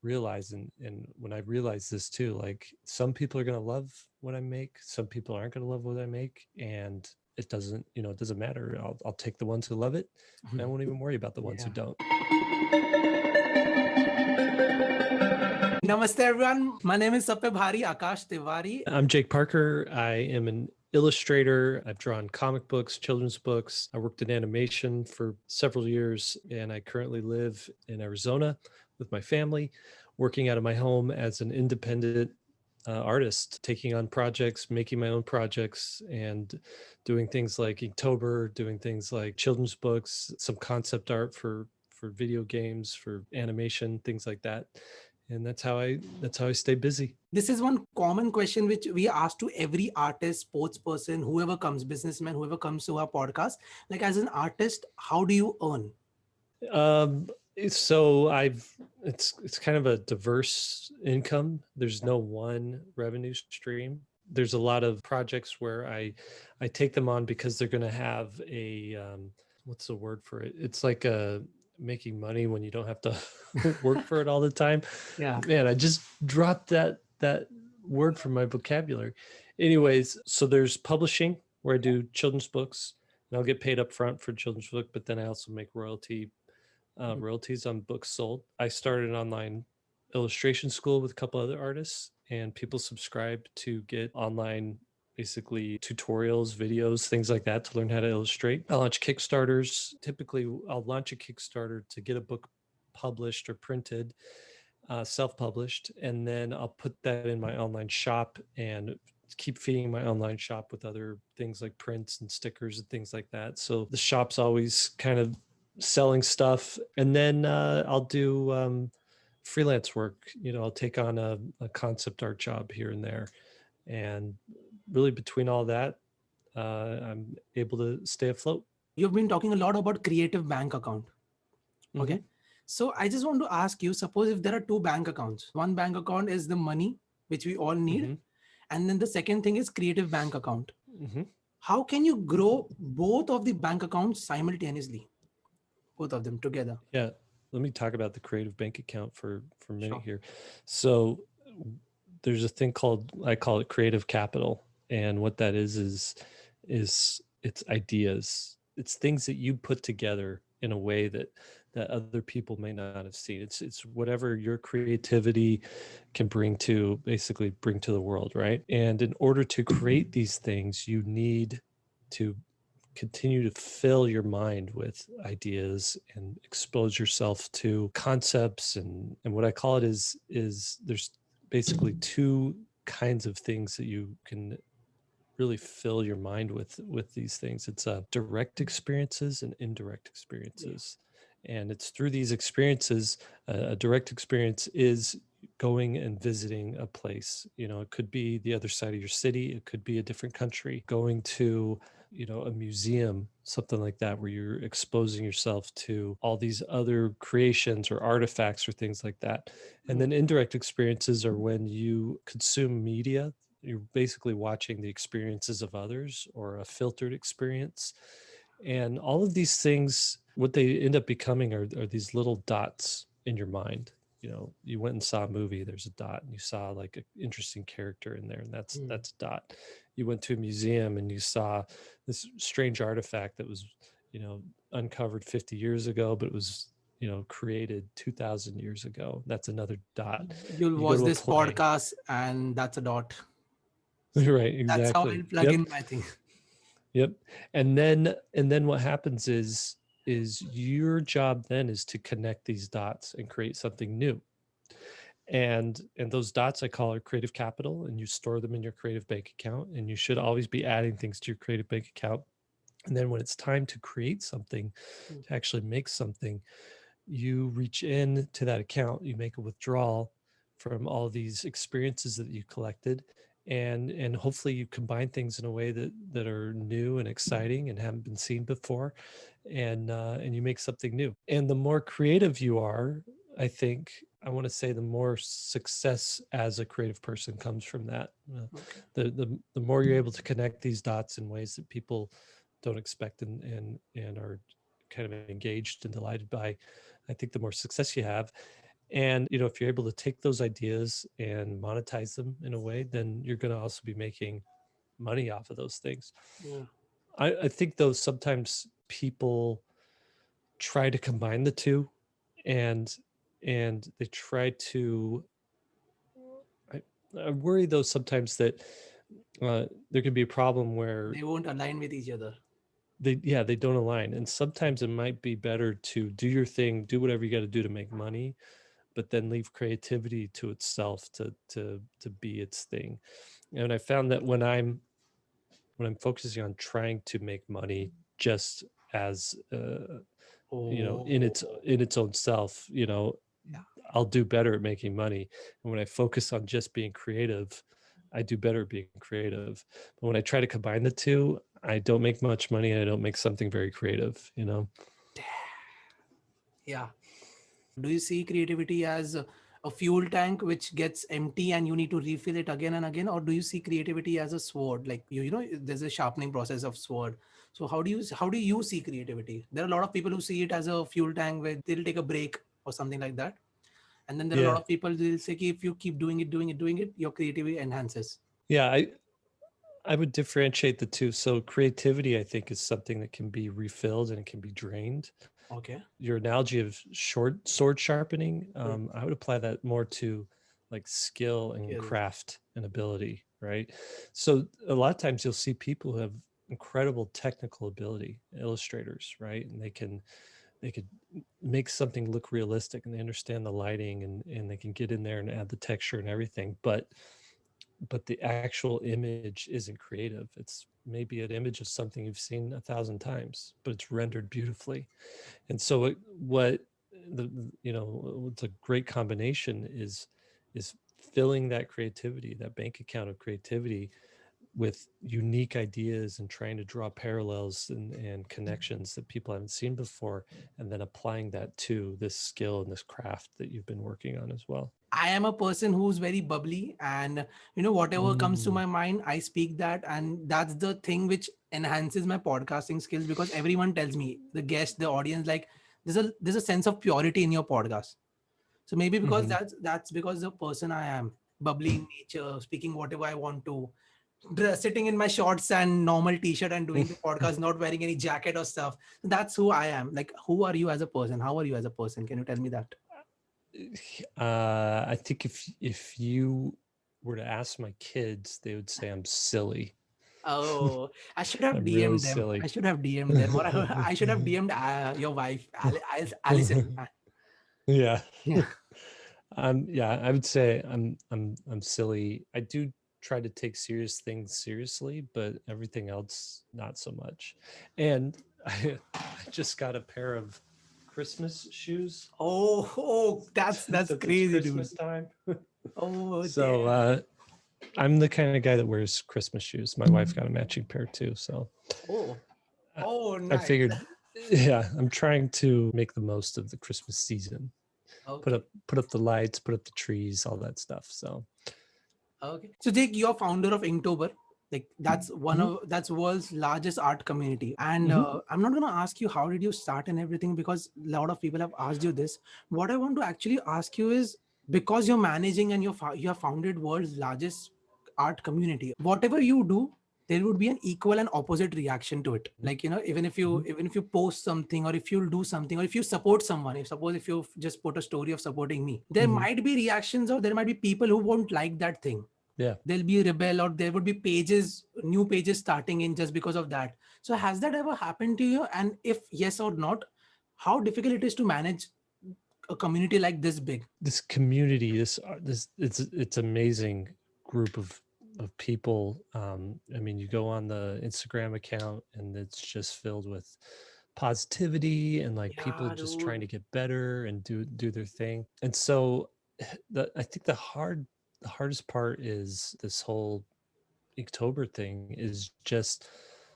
realize. And when I realized this too, like some people are going to love what I make, some people aren't going to love what I make, and it doesn't, it doesn't matter. I'll take the ones who love it, and I won't even worry about the ones who don't. Namaste everyone. My name is Akash Tiwari. I'm Jake Parker. I am an illustrator. I've drawn comic books, children's books. I worked in animation for several years, and I currently live in Arizona with my family, working out of my home as an independent artist, taking on projects, making my own projects, and doing things like Inktober, doing things like children's books, some concept art for video games, for animation, things like that. And that's how I stay busy. This is one common question which we ask to every artist, sports person, whoever comes, businessman, whoever comes to our podcast. Like, as an artist, how do you earn? So it's kind of a diverse income. There's no one revenue stream. There's a lot of projects where I take them on because they're going to have a what's the word for it? It's like making money when you don't have to work for it all the time. Yeah, man, I just dropped that word from my vocabulary. Anyways, so there's publishing where I do children's books, and I'll get paid up front for children's book, but then I also make royalties on books sold. I started an online illustration school with a couple other artists, and people subscribe to get online basically tutorials, videos, things like that to learn how to illustrate. I launch Kickstarters. Typically, I'll launch a Kickstarter to get a book published or printed, self-published, and then I'll put that in my online shop and keep feeding my online shop with other things like prints and stickers and things like that. So the shop's always kind of selling stuff. And then I'll do freelance work. I'll take on a concept art job here and there. And really between all that, I'm able to stay afloat. You've been talking a lot about creative bank account. Okay. Mm-hmm. So I just want to ask you, suppose if there are two bank accounts, one bank account is the money, which we all need. Mm-hmm. And then the second thing is creative bank account. Mm-hmm. How can you grow both of the bank accounts simultaneously? Both of them together? Yeah. Let me talk about the creative bank account for a minute here. So there's a thing I call it creative capital. And what that is it's ideas. It's things that you put together in a way that other people may not have seen. It's whatever your creativity can bring to the world, right? And in order to create these things, you need to continue to fill your mind with ideas and expose yourself to concepts. And what I call it is there's basically two kinds of things that you can really fill your mind with these things. It's direct experiences and indirect experiences. And it's through these experiences, a direct experience is going and visiting a place. It could be the other side of your city. It could be a different country. Going to, a museum, something like that, where you're exposing yourself to all these other creations or artifacts or things like that. And then indirect experiences are when you consume media. You're basically watching the experiences of others or a filtered experience. And all of these things, what they end up becoming are these little dots in your mind. You went and saw a movie, there's a dot, and you saw like an interesting character in there, and that's a dot. You went to a museum and you saw this strange artifact that was, uncovered 50 years ago, but it was, created 2,000 years ago. That's another dot. You'll watch this podcast and that's a dot. Right, exactly. That's how I plug in my thing. Yep. And then what happens is your job then is to connect these dots and create something new. And those dots I call are creative capital, and you store them in your creative bank account, and you should always be adding things to your creative bank account. And then when it's time to create something, to actually make something, you reach in to that account, you make a withdrawal from all these experiences that you collected, and hopefully you combine things in a way that are new and exciting and haven't been seen before, and you make something new. And the more creative you are, I think I want to say the more success as a creative person comes from that. The more you're able to connect these dots in ways that people don't expect and are kind of engaged and delighted by, I think the more success you have. And if you're able to take those ideas and monetize them in a way, then you're going to also be making money off of those things. Yeah. I think though sometimes people try to combine the two, and they try to. I worry though sometimes that there could be a problem where They won't align with each other. they don't align, and sometimes it might be better to do your thing, do whatever you got to do to make money, but then leave creativity to itself to be its thing. And I found that when I'm focusing on trying to make money just as in its own self, Yeah. I'll do better at making money. And when I focus on just being creative, I do better at being creative. But when I try to combine the two, I don't make much money and I don't make something very creative. Yeah. Do you see creativity as a fuel tank which gets empty and you need to refill it again and again, or do you see creativity as a sword? Like there's a sharpening process of sword. So how do you see creativity? There are a lot of people who see it as a fuel tank where they'll take a break or something like that. And then there are a lot Yeah. of people who will say, "Ki, if you keep doing it, your creativity enhances." Yeah. I would differentiate the two. So creativity, I think, is something that can be refilled and it can be drained. Okay. Your analogy of short sword sharpening, Hmm. I would apply that more to like skill and Skill. craft and ability, right? So a lot of times you'll see people who have incredible technical ability, illustrators, right? And they could make something look realistic, and they understand the lighting, and they can get in there and add the texture and everything. But the actual image isn't creative. It's maybe an image of something you've seen 1,000 times, but it's rendered beautifully. And so what what's a great combination is filling that creativity, that bank account of creativity, with unique ideas and trying to draw parallels and connections that people haven't seen before, and then applying that to this skill and this craft that you've been working on as well. I am a person who's very bubbly, and whatever comes to Mm. my mind, I speak that, and that's the thing which enhances my podcasting skills, because everyone tells me, the guest, the audience, like there's a sense of purity in your podcast. So maybe because Hmm. that's because the person I am, bubbly in nature, speaking whatever I want to, sitting in my shorts and normal t-shirt and doing the podcast, not wearing any jacket or stuff. That's who I am. Like, who are you as a person? How are you as a person? Can you tell me that? I think if you were to ask my kids, they would say I'm silly. Oh, I should have I'm really DM'd them. I silly. should have DM'd them, or I should have DM'd your wife, Allison. Yeah. Yeah. Yeah, I would say I'm silly. I do try to take serious things seriously, but everything else not so much. And I just got a pair of Christmas shoes Oh, that's since it's crazy, dude. Christmas time. Oh, So damn. I'm the kind of guy that wears Christmas shoes. My wife got a matching pair too. So Oh, I, oh, I nice. figured, yeah, I'm trying to make the most of the Christmas season. Put Okay. up put up the lights, put up the trees, all that stuff. So Okay. So Jake, you're founder of Inktober. Like mhm, that's world's largest art community. And mhm, I'm not gonna ask you how did you start and everything, because a lot of people have asked you this. What I want to actually ask you is, because you're managing and you have founded world's largest art community. Whatever you do, there would be an equal and opposite reaction to it. Like, mhm, even if you post something, or if you'll do something, or if you support someone, if you just put a story of supporting me, there mhm. might be reactions, or there might be people who won't like that thing. Yeah. There'll be a rebel, or there would be new pages starting in just because of that. So has that ever happened to you? And if yes or not, how difficult it is to manage a community like this big? This community, this it's amazing group of people. I mean, you go on the Instagram account and it's just filled with positivity and like people Yeah, just trying dude. to get better and do their thing. And so I think the hardest part is this whole Inktober thing is just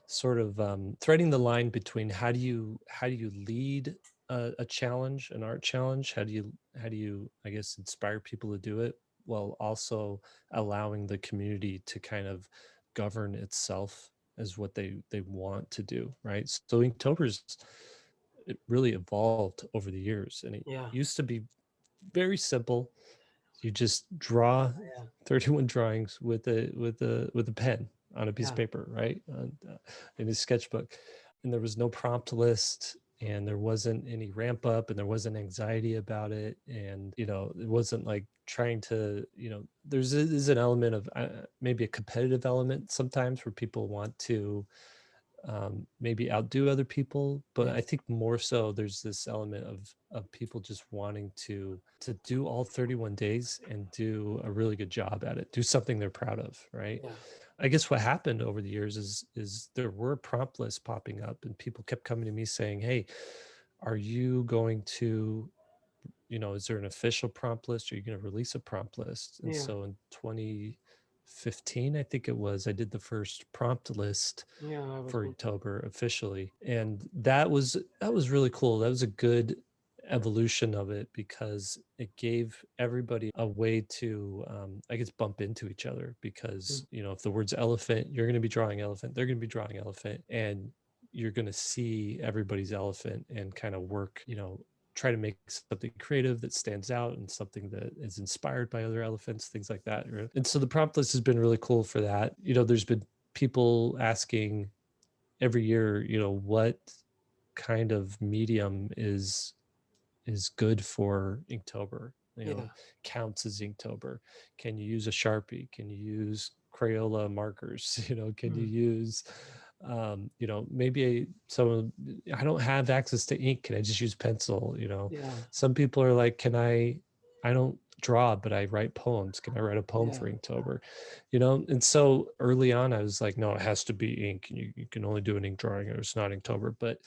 sort of threading the line between how do you lead a challenge, an art challenge? How do you I guess inspire people to do it while also allowing the community to kind of govern itself as what they want to do, right? So Inktober's it really evolved over the years, and it Yeah. used to be very simple. You just draw 31 drawings with a pen on a piece of paper, right? In a sketchbook. And there was no prompt list, and there wasn't any ramp up, and there wasn't anxiety about it. And, you know, it wasn't like trying to, you know, there's an element of maybe a competitive element sometimes where people want to maybe outdo other people, but I think more so there's this element of people just wanting to do all 31 days and do a really good job at it, do something they're proud of, right? I guess what happened over the years is there were prompt lists popping up, and people kept coming to me saying, hey, are you going to, you know, is there an official prompt list? Are you going to release a prompt list? And so in 2015, I think it was, I did the first prompt list for Inktober officially. And that was really cool. That was a good evolution of it, because it gave everybody a way to I guess bump into each other, because you know, if the word's elephant, you're going to be drawing elephant, they're going to be drawing elephant, and you're going to see everybody's elephant and kind of work, you know, try to make something creative that stands out and something that is inspired by other elephants, things like that. And so the prompt list has been really cool for that. You know, there's been people asking every year, you know, what kind of medium is good for Inktober, you know, counts as Inktober. Can you use a Sharpie? Can you use Crayola markers? You know, can you use you know, maybe I don't have access to ink, can I just use pencil? You know, some people are like, I don't draw, but I write poems, can I write a poem for Inktober? You know, and so early on I was like, no, it has to be ink, and you can only do an ink drawing, or it's not Inktober. But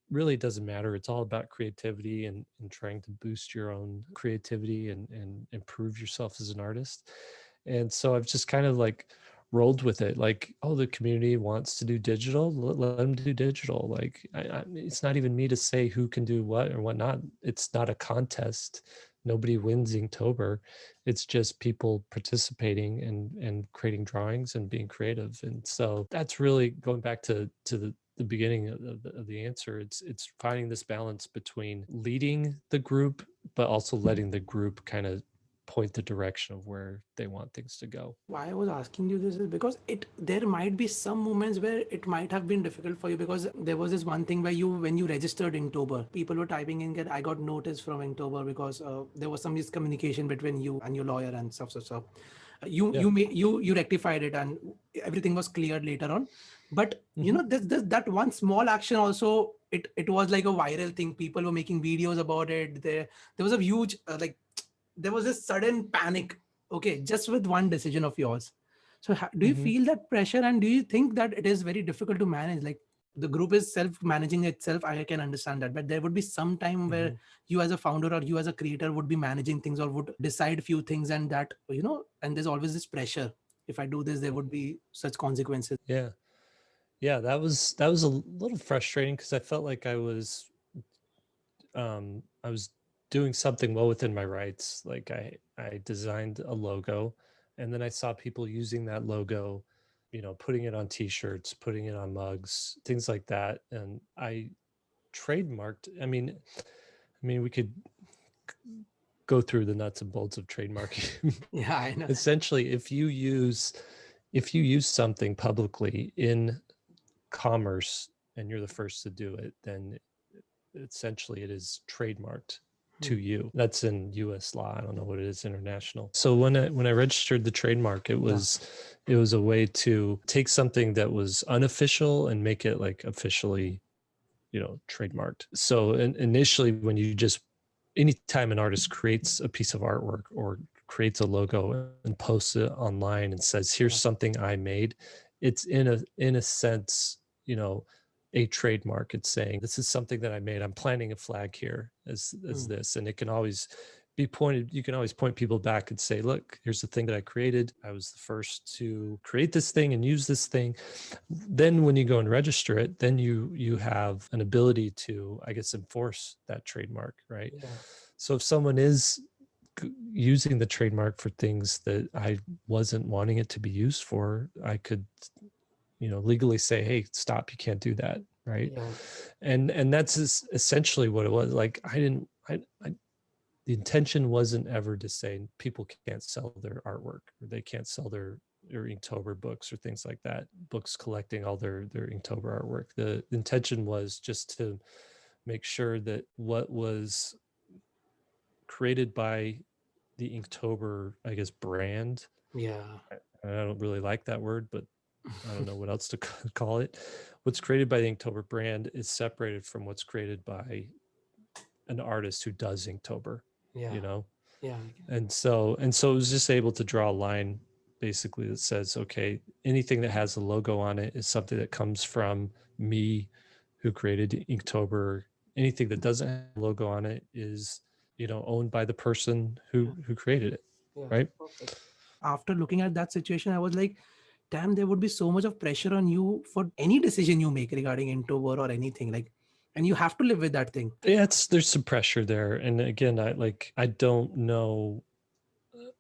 really, it doesn't matter. It's all about creativity and trying to boost your own creativity and improve yourself as an artist. And so I've just kind of like rolled with it. Like, oh, the community wants to do digital, let them do digital. Like, it's not even me to say who can do what or whatnot. It's not a contest. Nobody wins Inktober. It's just people participating and creating drawings and being creative. And so that's really going back to the beginning of the answer. It's finding this balance between leading the group, but also letting the group kind of point the direction of where they want things to go. Why I was asking you this is because there might be some moments where it might have been difficult for you, because there was this one thing where when you registered Inktober, people were typing in that I got notice from Inktober because there was some miscommunication between you and your lawyer and stuff. You rectified it and everything was cleared later on. But you know, that one small action also, it was like a viral thing. People were making videos about it. There was a huge there was this sudden panic, okay, just with one decision of yours. So do you feel that pressure, and do you think that it is very difficult to manage? Like, the group is self-managing itself, I can understand that, but there would be some time where you as a founder or you as a creator would be managing things or would decide few things, and that, you know, and there's always this pressure, if I do this there would be such consequences. Yeah, that was a little frustrating, because I felt like I was doing something well within my rights. Like, I designed a logo, and then I saw people using that logo, you know, putting it on t-shirts, putting it on mugs, things like that. And I trademarked, I mean, we could go through the nuts and bolts of trademarking. Yeah, I know. Essentially, if you use something publicly in commerce and you're the first to do it, then essentially it is trademarked to you. That's in US law. I don't know what it is international. So when I registered the trademark, it was a way to take something that was unofficial and make it like officially, you know, trademarked. So initially, when you just, anytime an artist creates a piece of artwork or creates a logo and posts it online and says, here's something I made, it's in a sense, you know, a trademark. It's saying, this is something that I made. I'm planting a flag here as this, and it can always be pointed. You can always point people back and say, look, here's the thing that I created. I was the first to create this thing and use this thing. Then when you go and register it, then you have an ability to, I guess, enforce that trademark, right? So if someone is using the trademark for things that I wasn't wanting it to be used for, I could, you know, legally say, hey, stop, you can't do that, right? And that's essentially what it was. Like, I the intention wasn't ever to say people can't sell their artwork or they can't sell their Inktober books or things like that, books collecting all their Inktober artwork. The intention was just to make sure that what was created by the Inktober, I guess, brand. Yeah. I don't really like that word, but I don't know what else to call it. What's created by the Inktober brand is separated from what's created by an artist who does Inktober, Yeah. you know? Yeah. And so it was just able to draw a line basically that says, okay, anything that has a logo on it is something that comes from me who created Inktober. Anything that doesn't have a logo on it is, owned by the person who created it. Yeah. Right. Perfect. After looking at that situation, I was like, damn, there would be so much of pressure on you for any decision you make regarding Inktober or anything. Like, and you have to live with that thing. Yeah, there's some pressure there. And again, I don't know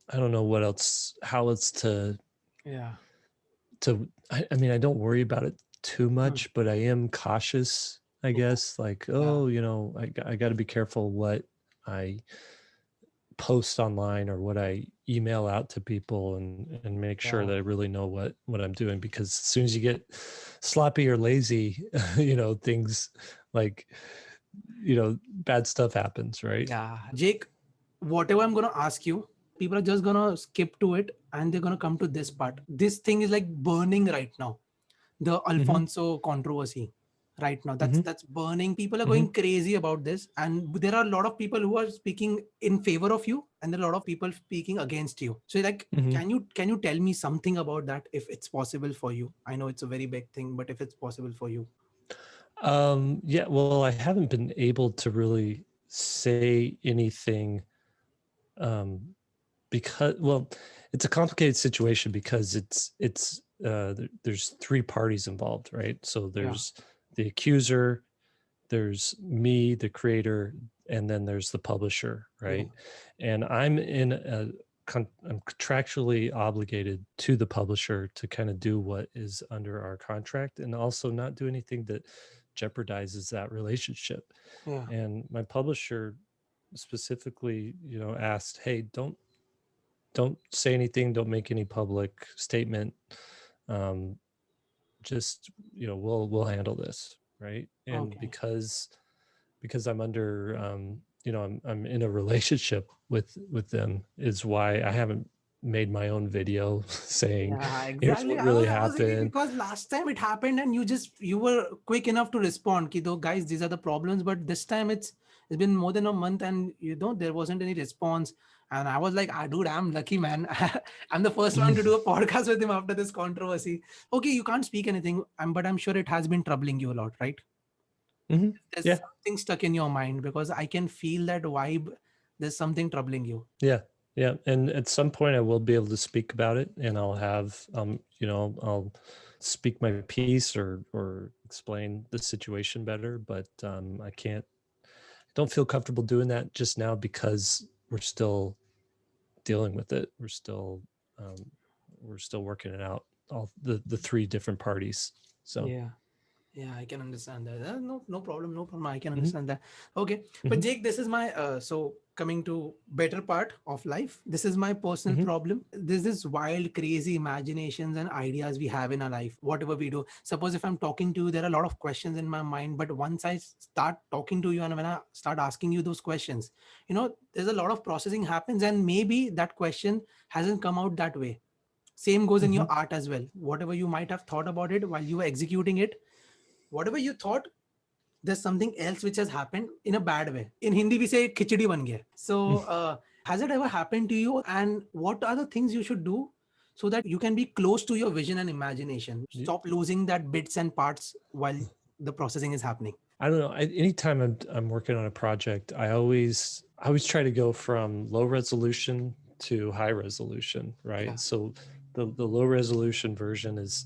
what else, how else to, I mean, I don't worry about it too much, but I am cautious, I guess. Like, I got to be careful what I post online or what I email out to people, and make sure that I really know what I'm doing, because as soon as you get sloppy or lazy, things like, bad stuff happens, right? Yeah. Jake, whatever I'm going to ask you, people are just going to skip to it and they're going to come to this part. This thing is like burning right now. The Alphonso controversy right now. That's burning. People are going crazy about this. And there are a lot of people who are speaking in favor of you and a lot of people speaking against you. So like, can you tell me something about that if it's possible for you? I know it's a very big thing, but if it's possible for you. Yeah, well, I haven't been able to really say anything, because, well, it's a complicated situation because there's three parties involved, right? So there's the accuser, there's me, the creator, and then there's the publisher, right? And I'm contractually obligated to the publisher to kind of do what is under our contract, and also not do anything that jeopardizes that relationship. And my publisher specifically, asked, hey, don't say anything, don't make any public statement, just, we'll handle this, right? And because I'm under, I'm in a relationship with them, is why I haven't made my own video saying, here's what really happened. Because last time it happened and you were quick enough to respond, Kido, guys, these are the problems. But this time it's been more than a month and there wasn't any response. And I was like, dude, I'm lucky, man. I'm the first one to do a podcast with him after this controversy. Okay, you can't speak anything, but I'm sure it has been troubling you a lot, right? There's something stuck in your mind, because I can feel that vibe. There's something troubling you. Yeah. And at some point I will be able to speak about it, and I'll have, I'll speak my piece or explain the situation better. But I don't feel comfortable doing that just now, because we're still dealing with it. We're still working it out, all the three different parties. So yeah, I can understand that. No problem. I can understand that. Okay, but Jake, this is my so coming to better part of life. This is my personal problem. There's this wild, crazy imaginations and ideas we have in our life. Whatever we do, suppose if I'm talking to you, there are a lot of questions in my mind. But once I start talking to you, and when I start asking you those questions, there's a lot of processing happens, and maybe that question hasn't come out that way. Same goes in your art as well. Whatever you might have thought about it while you were executing it, whatever you thought, there's something else which has happened in a bad way. In Hindi, we say khichdi ban gaya. So has it ever happened to you? And what are the things you should do so that you can be close to your vision and imagination? Stop losing that bits and parts while the processing is happening. I don't know. Anytime I'm working on a project, I always try to go from low resolution to high resolution, right? So the low resolution version is,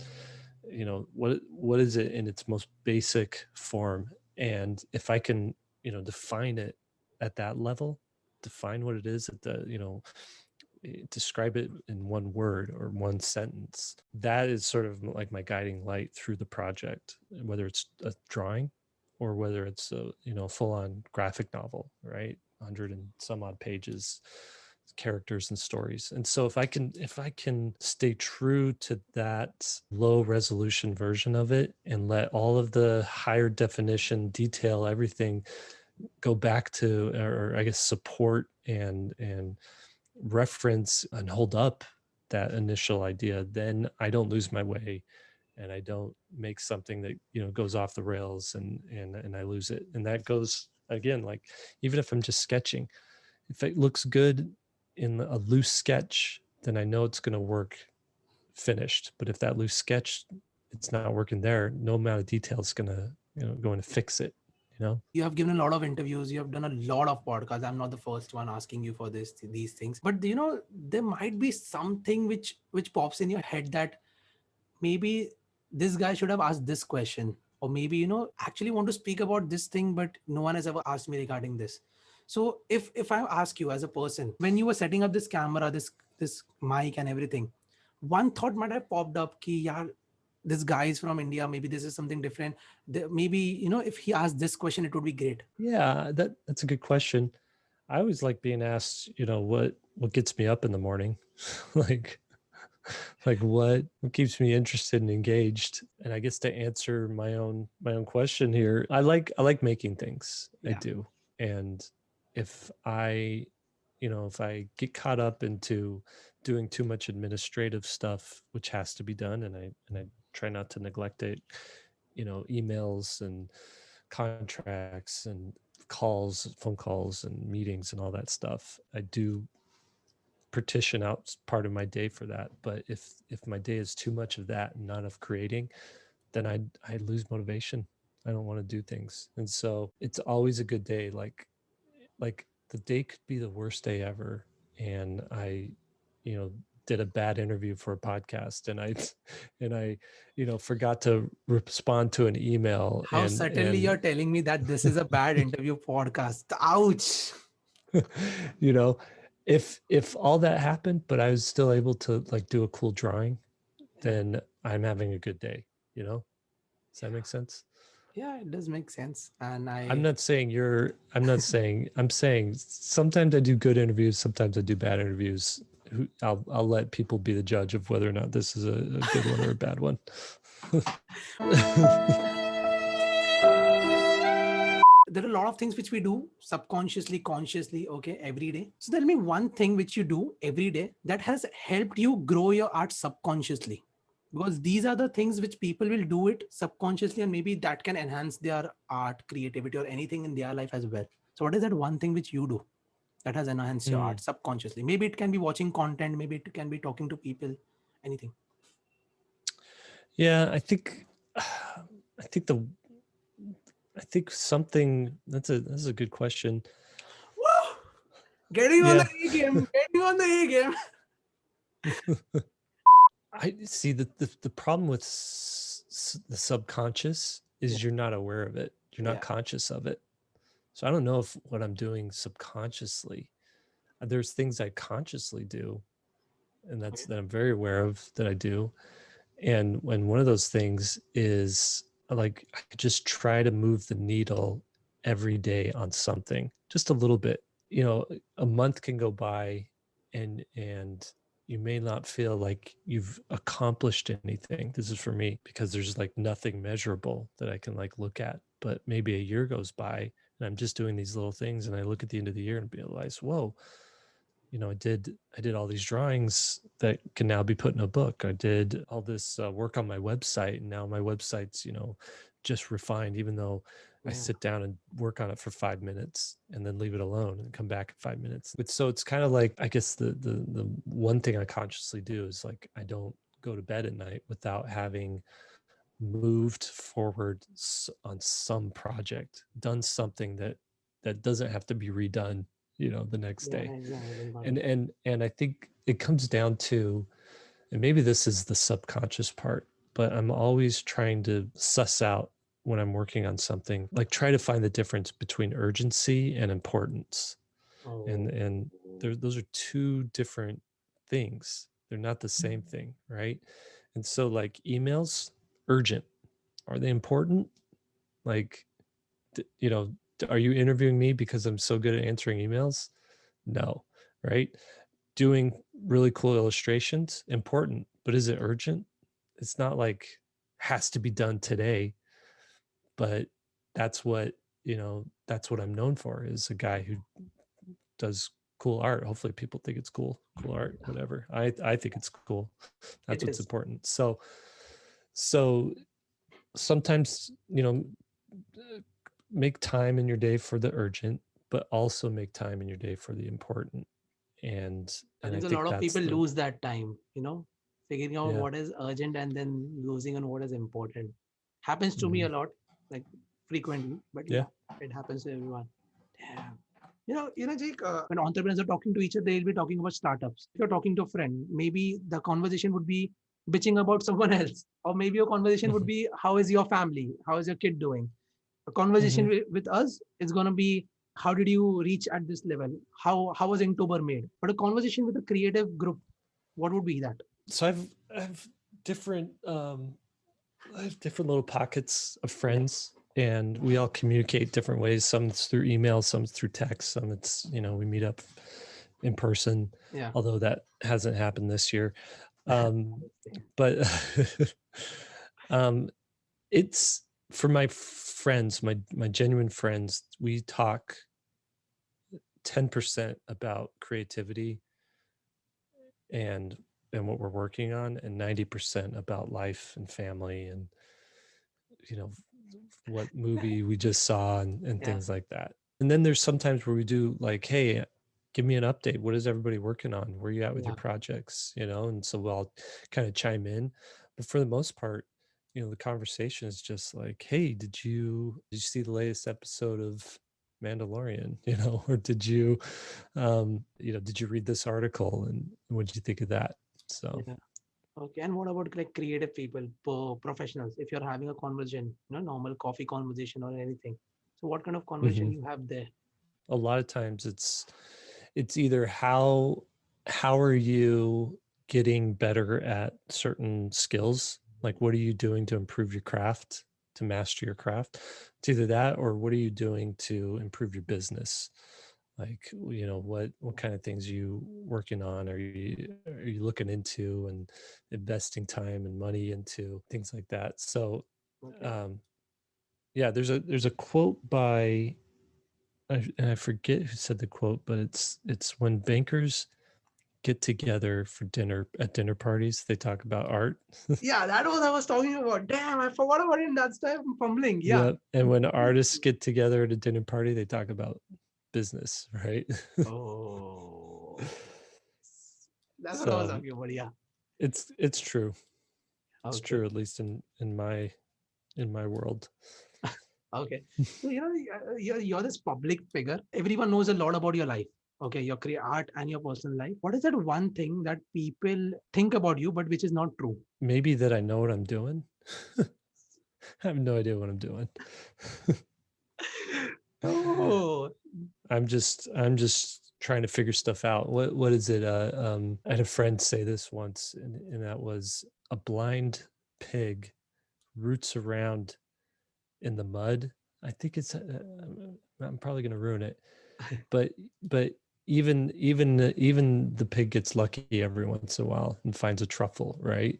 what is it in its most basic form, and if I can, define it at that level, define what it is at the, describe it in one word or one sentence, that is sort of like my guiding light through the project, whether it's a drawing or whether it's a full-on graphic novel, right? 100 and some odd pages, characters and stories. And so if I can stay true to that low resolution version of it and let all of the higher definition detail, everything go back to, or I guess support and reference and hold up that initial idea, then I don't lose my way and I don't make something that, goes off the rails and I lose it. And that goes again, like, even if I'm just sketching, if it looks good in a loose sketch, then I know it's going to work finished. But if that loose sketch, it's not working there, no amount of detail is going to, going to fix it. You have given a lot of interviews, you have done a lot of podcasts. I'm not the first one asking you for these things, but there might be something which pops in your head that maybe this guy should have asked this question, or maybe actually want to speak about this thing, but no one has ever asked me regarding this. So if I ask you as a person, when you were setting up this camera, this mic and everything, one thought might have popped up ki yaar, this guy is from India, maybe this is something different. Maybe if he asked this question, it would be great. Yeah, that's a good question. I always like being asked, what gets me up in the morning, like what keeps me interested and engaged. And I guess to answer my own question here, I like making things. Yeah. I do. And if I get caught up into doing too much administrative stuff, which has to be done, and I try not to neglect it, emails and contracts and phone calls and meetings and all that stuff, I do partition out part of my day for that. But if my day is too much of that and not of creating, then I lose motivation. I don't want to do things. And so it's always a good day. Like the day could be the worst day ever, and I did a bad interview for a podcast, and I forgot to respond to an email. How certainly you're telling me that this is a bad interview podcast. Ouch. If all that happened, but I was still able to like do a cool drawing, then I'm having a good day. Does that make sense? Yeah, it does make sense. And I'm not saying I'm saying sometimes I do good interviews, sometimes I do bad interviews. I'll let people be the judge of whether or not this is a good one or a bad one. There are a lot of things which we do subconsciously, consciously, okay, every day. So tell me one thing which you do every day that has helped you grow your art subconsciously, because these are the things which people will do it subconsciously, and maybe that can enhance their art, creativity, or anything in their life as well. So what is that one thing which you do that has enhanced your art subconsciously? Maybe it can be watching content, maybe it can be talking to people, anything. Yeah, I think something that's a good question. Whoa! Getting on the A game, getting on the A game. I see the problem with the subconscious is you're not aware of it. You're not conscious of it. So I don't know if what I'm doing subconsciously, there's things I consciously do, and that I'm very aware of that I do. And when one of those things is like, I just try to move the needle every day on something, just a little bit. A month can go by and you may not feel like you've accomplished anything. This is for me because there's like nothing measurable that I can like look at. But maybe a year goes by and I'm just doing these little things, and I look at the end of the year and realize, whoa, I did all these drawings that can now be put in a book. I did all this work on my website, and now my website's, just refined, even though I sit down and work on it for 5 minutes and then leave it alone and come back in 5 minutes. So it's kind of like, I guess the one thing I consciously do is like, I don't go to bed at night without having moved forward on some project, done something that doesn't have to be redone, the next day. And I think it comes down to, and maybe this is the subconscious part, but I'm always trying to suss out when I'm working on something, like try to find the difference between urgency and importance. And those are two different things. They're not the same thing, right? And so like emails, urgent. Are they important? Like, Are you interviewing me because I'm so good at answering emails? No, right? Doing really cool illustrations, important, but is it urgent? It's not like has to be done today, but that's what, that's what I'm known for, is a guy who does cool art. Hopefully people think it's cool art, whatever. I think it's cool. That's what's important. So sometimes, make time in your day for the urgent, but also make time in your day for the important. And I I think a think lot of that's people lose that time, figuring out yeah. what is urgent and then losing on what is important. Happens to me a lot, like frequently, but Yeah. it happens to everyone. Damn. Jake, when entrepreneurs are talking to each other, they'll be talking about startups. If you're talking to a friend, maybe the conversation would be bitching about someone else, or maybe your conversation would be, how is your family? How is your kid doing? A conversation with us is going to be, how did you reach at this level? How was Inktober made? But a conversation with a creative group, what would be that? So I've different I have different little pockets of friends, and we all communicate different ways. Some it's through email, some it's through text, some it's, we meet up in person. Yeah. Although that hasn't happened this year. But it's for my friends, my genuine friends, we talk 10% about creativity and what we're working on, and 90% about life and family, and what movie we just saw, and things like that. And then there's sometimes where we do like, hey, give me an update. What is everybody working on? Where are you at with your projects? And so we'll kind of chime in. But for the most part, the conversation is just like, hey, did you see the latest episode of Mandalorian? Or did you did you read this article, and what did you think of that? So Okay, and what about like creative people, professionals? If you're having a conversation, normal coffee conversation or anything, so what kind of conversation you have there? A lot of times it's either how are you getting better at certain skills, like what are you doing to improve your craft, to master your craft. It's either that, or what are you doing to improve your business, like what kind of things are you working on, are you looking into and investing time and money into, things like that. So yeah, there's a quote by, and I forget who said the quote, but it's when bankers get together for dinner at dinner parties, they talk about art. Yeah, that was I was talking about. Damn, I forgot about it. That's time I'm fumbling. Yeah. Yep. And when artists get together at a dinner party, they talk about business, right? Oh, that's what I was talking about. Yeah. It's true. It's Okay. true, at least in my world. Okay. So, you're this public figure. Everyone knows a lot about your life. Okay. Your art and your personal life. What is that one thing that people think about you, but which is not true? Maybe that I know what I'm doing. I have no idea what I'm doing. Oh, I'm just trying to figure stuff out. What is it? I had a friend say this once, and that was, a blind pig roots around in the mud. I think it's I'm probably going to ruin it, but even the pig gets lucky every once in a while and finds a truffle, right?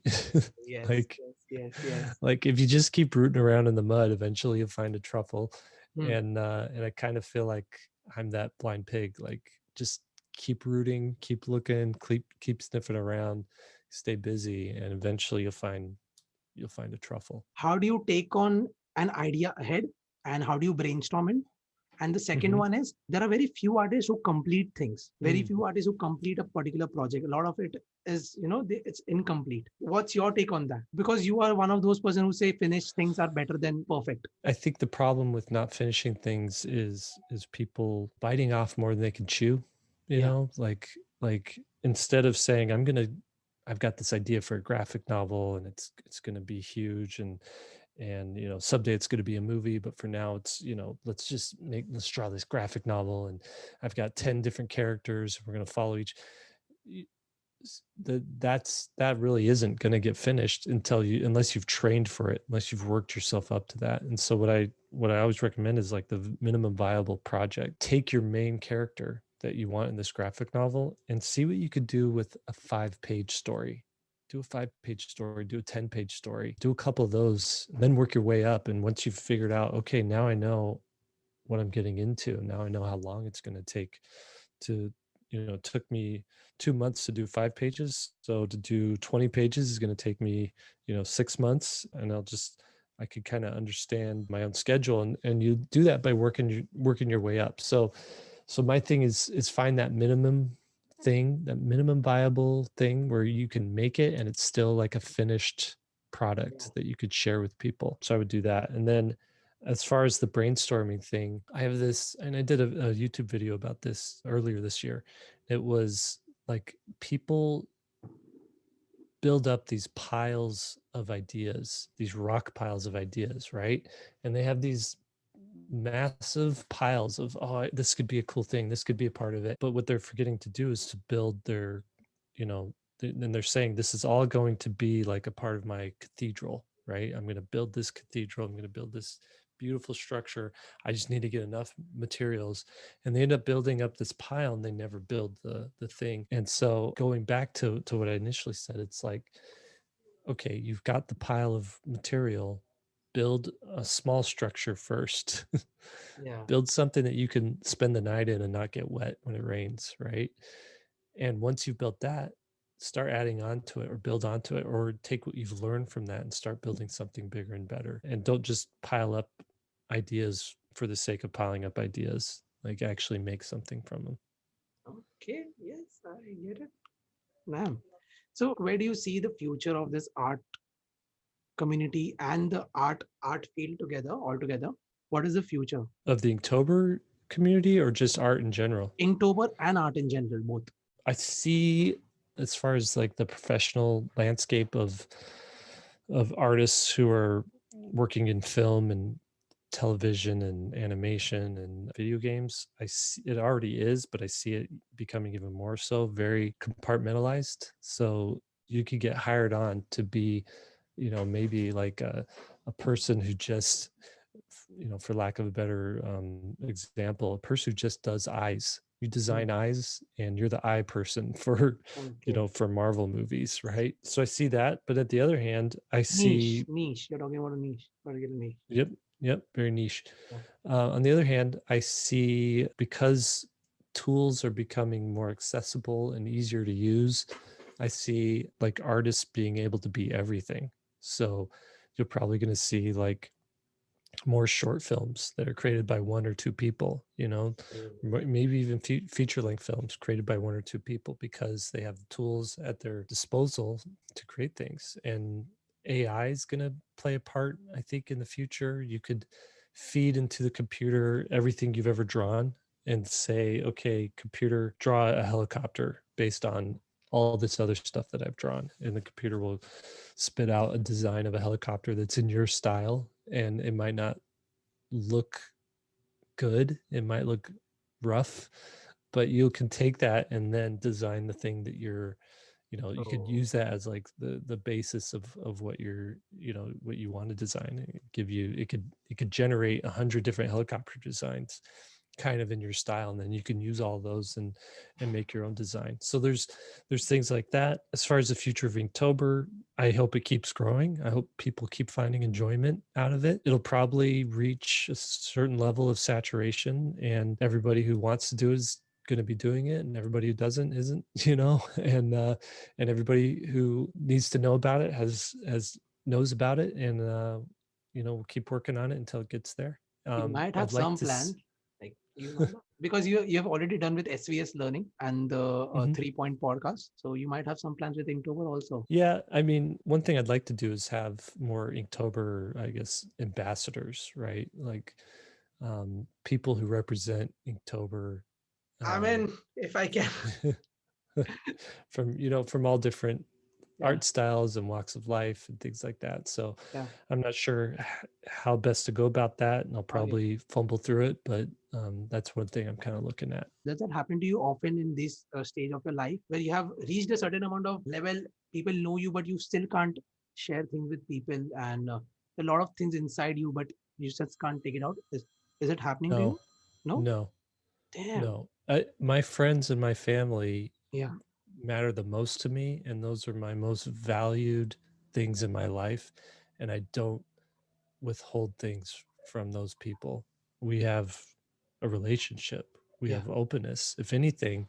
yes, like yes. like if you just keep rooting around in the mud, eventually you'll find a truffle. And I kind of feel like I'm that blind pig, like just keep rooting, keep looking, keep sniffing around, stay busy, and eventually you'll find a truffle. How do you take on an idea ahead and how do you brainstorm it? And the second one is, there are very few artists who complete things, very few artists who complete a particular project. A lot of it is, it's incomplete. What's your take on that? Because you are one of those person who say finished things are better than perfect. I think the problem with not finishing things is people biting off more than they can chew. Like instead of saying, I've got this idea for a graphic novel, and it's gonna be huge, and someday it's going to be a movie, but for now it's, let's draw this graphic novel, and I've got 10 different characters, we're going to follow each. that really isn't going to get finished unless you've trained for it, unless you've worked yourself up to that. And so what I always recommend is like the minimum viable project. Take your main character that you want in this graphic novel and see what you could do with a 5-page story. Do a 5-page story, do a 10-page story, do a couple of those, and then work your way up. And once you've figured out, okay, now I know what I'm getting into. Now I know how long it's going to take to, it took me 2 months to do 5 pages. So to do 20 pages is going to take me, 6 months. And I could kind of understand my own schedule, and you do that by working your way up. So my thing is find that minimum thing, that minimum viable thing where you can make it and it's still like a finished product that you could share with people. So I would do that. And then as far as the brainstorming thing, I have this, and I did a YouTube video about this earlier this year. It was like people build up these piles of ideas, these rock piles of ideas, right? And they have these massive piles of, oh, this could be a cool thing, this could be a part of it. But what they're forgetting to do is to build their, then they're saying this is all going to be like a part of my cathedral, right? I'm going to build this cathedral, I'm going to build this beautiful structure. I just need to get enough materials, and they end up building up this pile and they never build the thing. And so going back to what I initially said, it's like, okay, you've got the pile of material, build a small structure first. Build something that you can spend the night in and not get wet when it rains, right? And once you've built that, start adding on to it or build onto it, or take what you've learned from that and start building something bigger and better. And don't just pile up ideas for the sake of piling up ideas. Like actually make something from them. Okay, yes, I get it. Ma'am. So where do you see the future of this art community and the art field together altogether? What is the future? Of the Inktober community or just art in general? Inktober and art in general, both. I see, as far as like the professional landscape of artists who are working in film and television and animation and video games, I see it already is, but I see it becoming even more so, very compartmentalized. So you could get hired on to be, maybe like a person who just, for lack of a better example, a person who just does eyes. You design eyes and you're the eye person for, for Marvel movies, right? So I see that. But at the other hand, I see niche. You're talking about a niche, particular niche. Yep, very niche. On the other hand, I see, because tools are becoming more accessible and easier to use, I see like artists being able to be everything. So you're probably going to see like more short films that are created by 1 or 2 people, maybe even feature length films created by 1 or 2 people, because they have the tools at their disposal to create things. And AI is going to play a part, I think, in the future. You could feed into the computer everything you've ever drawn and say, okay, computer, draw a helicopter based on all this other stuff that I've drawn. And the computer will spit out a design of a helicopter that's in your style. And it might not look good, it might look rough, but you can take that and then design the thing that you could use that as like the basis of what you're, what you want to design. It could generate 100 different helicopter designs kind of in your style, and then you can use all those and make your own design. So there's things like that. As far as the future of Inktober, I hope it keeps growing. I hope people keep finding enjoyment out of it. It'll probably reach a certain level of saturation, and everybody who wants to do it is going to be doing it, and everybody who doesn't isn't, and everybody who needs to know about it has knows about it, and we'll keep working on it until it gets there. You might have I'd like some to plan, like you might not, because you have already done with SVS learning and the 3-point podcast. So you might have some plans with Inktober also. Yeah, I mean, one thing I'd like to do is have more Inktober, I guess, ambassadors, right? Like people who represent Inktober. I mean, if I can. from all different art styles and walks of life and things like that. So I'm not sure how best to go about that, and I'll probably fumble through it, but That's one thing I'm kind of looking at. Does that happen to you often in this stage of your life where you have reached a certain amount of level, people know you, but you still can't share things with people, and a lot of things inside you, but you just can't take it out? Is it happening to No, you? No? no, Damn. no. My friends and my family Yeah. matter the most to me, and those are my most valued things in my life, and I don't withhold things from those people. We have a relationship, we Yeah. have openness. If anything,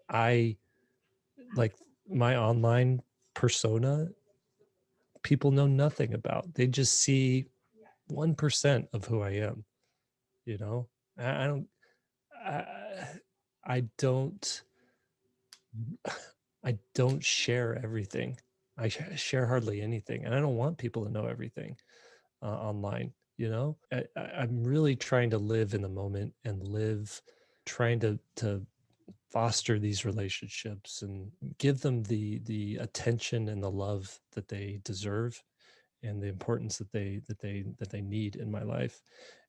I like my online persona, people know nothing about. They just see 1% of who I am, you know? I don't I, I don't I don't share everything. I share hardly anything, and I don't want people to know everything online. You know, I'm really trying to live in the moment and live, trying to foster these relationships and give them the attention and the love that they deserve and the importance that they need in my life.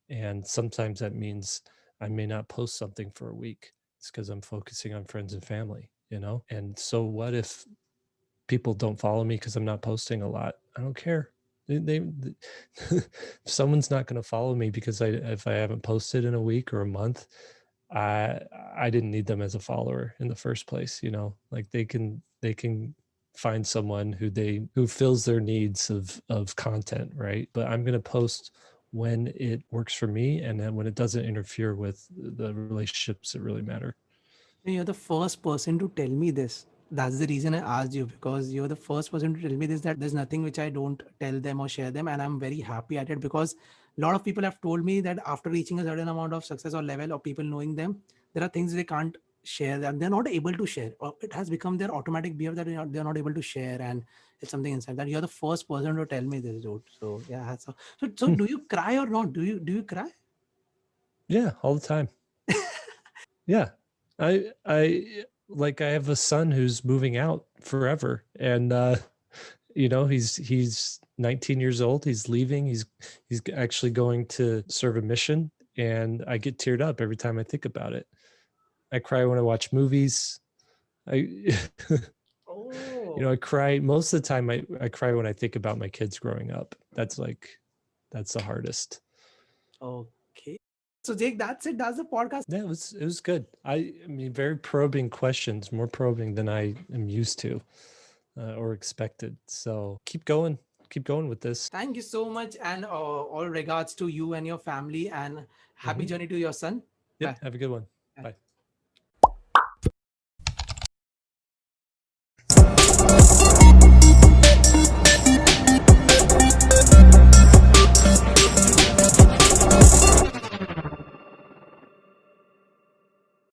And sometimes that means I may not post something for a week. It's because I'm focusing on friends and family, you know? And so what if people don't follow me because I'm not posting a lot? I don't care. If someone's not going to follow me because if I haven't posted in a week or a month, I didn't need them as a follower in the first place, you know? Like they can find someone who fills their needs of content, right? But I'm going to post when it works for me and then when it doesn't interfere with the relationships that really matter. You're the first person to tell me this. That's the reason I asked you, because you're the first person to tell me this, that there's nothing which I don't tell them or share them. And I'm very happy at it, because a lot of people have told me that after reaching a certain amount of success or level of people knowing them, there are things they can't share and they're not able to share. Or it has become their automatic behavior that they're not able to share. And it's something inside that. You're the first person to tell me this, dude. So yeah. So do you cry or not? Do you cry? Yeah, all the time. Yeah. I like I have a son who's moving out forever, and he's 19 years old. He's leaving. He's actually going to serve a mission, and I get teared up every time I think about it. I cry when I watch movies. I Oh, I cry most of the time. I cry when I think about my kids growing up. That's the hardest. okay. So Jake, that's it. That's the podcast. Yeah, it was good. I mean, very probing questions, more probing than I am used to or expected. So keep going with this. Thank you so much, and all regards to you and your family, and happy Mm-hmm. journey to your son. Yep. Bye. Have a good one. Bye. Bye.